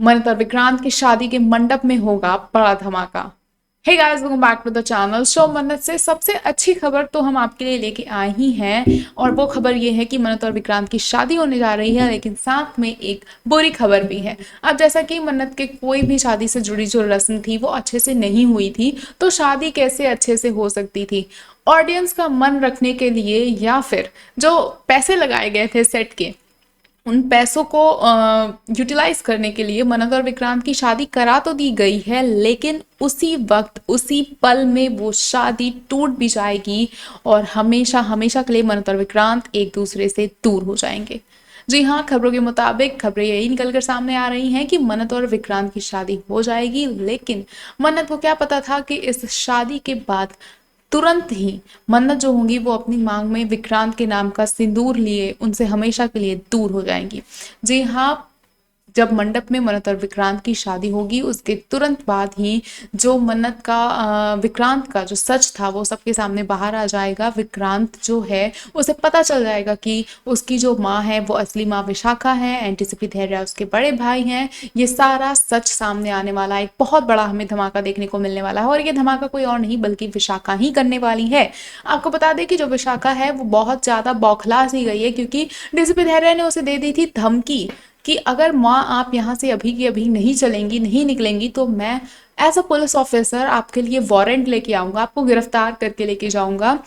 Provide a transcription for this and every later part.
मन्नत और विक्रांत की शादी के मंडप में होगा बड़ा धमाका। Hey guys, welcome back to the channel. Show Mannat से सबसे अच्छी खबर तो हम आपके लिए लेके आए ही हैं, और वो खबर ये है कि मन्नत और विक्रांत की शादी होने जा रही है, लेकिन साथ में एक बुरी खबर भी है। अब जैसा कि मन्नत के कोई भी शादी से जुड़ी जो रस्म थी वो अच्छे से नहीं हुई थी, तो शादी कैसे अच्छे से हो सकती थी। ऑडियंस का मन रखने के लिए या फिर जो पैसे लगाए गए थे सेट के, उन पैसों को यूटिलाइज करने के लिए मन्नत और विक्रांत की शादी करा तो दी गई है, लेकिन उसी वक्त उसी पल में वो शादी टूट भी जाएगी और हमेशा हमेशा के लिए मन्नत और विक्रांत एक दूसरे से दूर हो जाएंगे। जी हाँ, खबरों के मुताबिक खबरें यही निकल कर सामने आ रही हैं कि मन्नत और विक्रांत की शादी हो जाएगी, लेकिन मन्नत को क्या पता था कि इस शादी के बाद तुरंत ही मन्नत जो होंगी वो अपनी मांग में विक्रांत के नाम का सिंदूर लिए उनसे हमेशा के लिए दूर हो जाएंगी। जी हाँ, जब मंडप में मन्नत और विक्रांत की शादी होगी उसके तुरंत बाद ही जो मन्नत का विक्रांत का जो सच था वो सबके सामने बाहर आ जाएगा। विक्रांत जो है उसे पता चल जाएगा कि उसकी जो माँ है वो असली माँ विशाखा है, एंटीसिपी धैर्य उसके बड़े भाई हैं। ये सारा सच सामने आने वाला है, एक बहुत बड़ा हमें धमाका देखने को मिलने वाला है, और ये धमाका कोई और नहीं बल्कि विशाखा ही करने वाली है। आपको बता दें कि जो विशाखा है वो बहुत ज्यादा बौखला सी गई है, क्योंकि डीसीपी धैर्य ने उसे दे दी थी धमकी कि अगर माँ आप यहाँ से अभी की अभी नहीं चलेंगी, नहीं निकलेंगी, तो मैं एज अ पुलिस ऑफिसर आपके लिए वारंट लेके आऊंगा, आपको गिरफ्तार करके लेके जाऊंगा,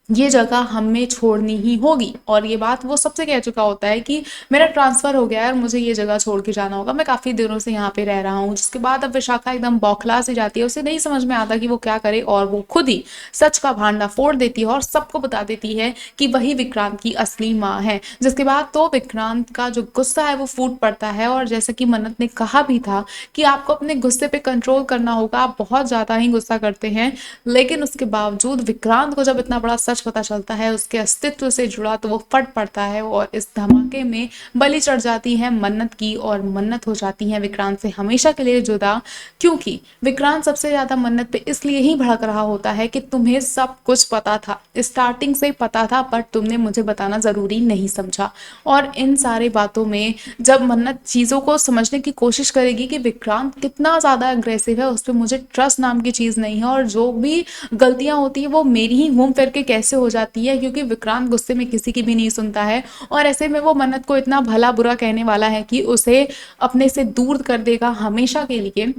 ये जगह हमें छोड़नी ही होगी। और ये बात वो सबसे कह चुका होता है कि मेरा ट्रांसफर हो गया है और मुझे ये जगह छोड़ के जाना होगा, मैं काफी दिनों से यहाँ पे रह रहा हूँ। जिसके बाद अब विशाखा एकदम बौखला सी जाती है, उसे नहीं समझ में आता कि वो क्या करे, और वो खुद ही सच का भांडा फोड़ देती है और सबको बता देती है कि वही विक्रांत की असली माँ है। जिसके बाद तो विक्रांत का जो गुस्सा है वो फूट पड़ता है, और जैसा कि मन्नत ने कहा भी था कि आपको अपने गुस्से पे कंट्रोल करना होगा, आप बहुत ज्यादा ही गुस्सा करते हैं। लेकिन उसके बावजूद विक्रांत को जब इतना बड़ा सच पता चलता है उसके अस्तित्व से जुड़ा, तो वो फट पड़ता है और इस धमाके में बलि चढ़ जाती है मन्नत की, और मन्नत हो जाती है विक्रांत से हमेशा के लिए जुदा। क्योंकि विक्रांत सबसे ज्यादा मन्नत पे इसलिए ही भड़क रहा होता है कि तुम्हें सब कुछ पता था, स्टार्टिंग से पता था, बट तुमने मुझे बताना जरूरी नहीं समझा। और इन सारी बातों में जब मन्नत चीजों को समझने की कोशिश करेगी कि विक्रांत कितना ज्यादा अग्रेसिव है, उस पर मुझे ट्रस्ट नाम की चीज नहीं है, और जो भी गलतियां होती है वो मेरी ही घूम फिर के कैसे हो जाती है, क्योंकि विक्रांत गुस्से में किसी की भी नहीं सुनता है। और ऐसे में वो मन्नत को इतना भला बुरा कहने वाला है कि उसे अपने से दूर कर देगा हमेशा के लिए।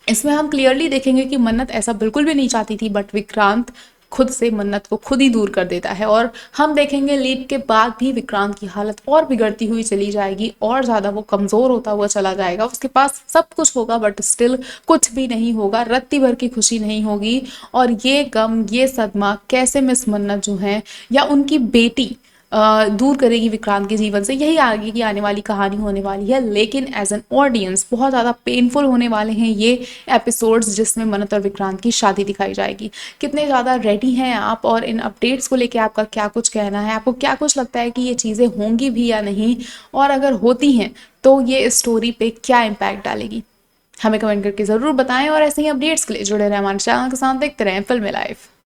इसमें हम क्लियरली देखेंगे कि मन्नत ऐसा बिल्कुल भी नहीं चाहती थी, बट विक्रांत खुद से मन्नत को खुद ही दूर कर देता है। और हम देखेंगे लीड के बाद भी विक्रांत की हालत और बिगड़ती हुई चली जाएगी, और ज्यादा वो कमजोर होता हुआ चला जाएगा। उसके पास सब कुछ होगा बट स्टिल कुछ भी नहीं होगा, रत्ती भर की खुशी नहीं होगी। और ये गम, ये सदमा कैसे मिस मन्नत जो है या उनकी बेटी दूर करेगी विक्रांत के जीवन से, यही आगे की आने वाली कहानी होने वाली है। लेकिन एज एन ऑडियंस बहुत ज़्यादा पेनफुल होने वाले हैं ये एपिसोड्स जिसमें मन्नत और विक्रांत की शादी दिखाई जाएगी। कितने ज़्यादा रेडी हैं आप, और इन अपडेट्स को लेके आपका क्या कुछ कहना है? आपको क्या कुछ लगता है कि ये चीज़ें होंगी भी या नहीं, और अगर होती हैं तो ये स्टोरी पे क्या इम्पैक्ट डालेगी? हमें कमेंट करके ज़रूर बताएं, और ऐसे ही अपडेट्स के लिए जुड़े रहें हमारे चैनल के साथ। देखते रहें फिल्मी लाइफ।